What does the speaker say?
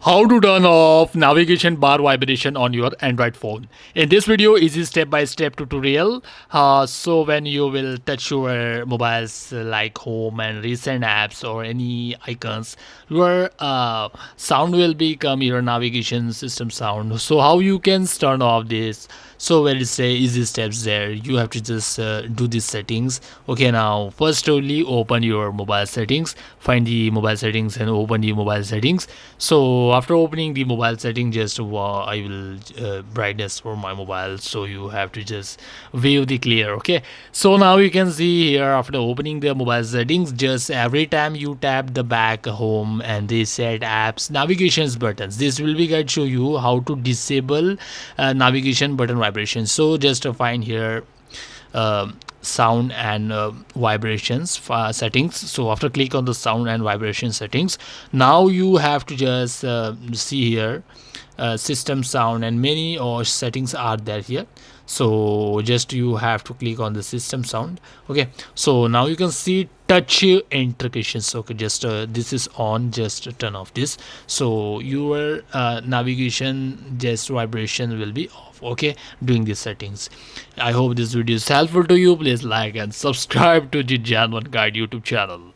How to turn off navigation bar vibration on your Android phone. In this video is a step-by-step tutorial. So when you will touch your mobiles like home and recent apps or any icons, your sound will become your navigation system sound. So how you can turn off this? So very say easy steps there. You have to just do these settings. Okay, now first only open your mobile settings, find the mobile settings and open the mobile settings. So after opening the mobile setting, just I will brightness for my mobile, so you have to just view the clear. Okay, so now you can see here after opening the mobile settings, just every time you tap the back, home and reset apps navigations buttons, this will be guide show you how to disable navigation button vibrations. So just find here sound and vibrations settings. So after click on the sound and vibration settings, now you have to just see here system sound and many or settings are there here. So just you have to click on the system sound. Okay, so now you can see touch indications. Okay, just this is on, just turn off this, so your navigation just vibration will be off. Okay, doing these settings. I hope this video is helpful to you. Please like and subscribe to the Jan1 Guide YouTube channel.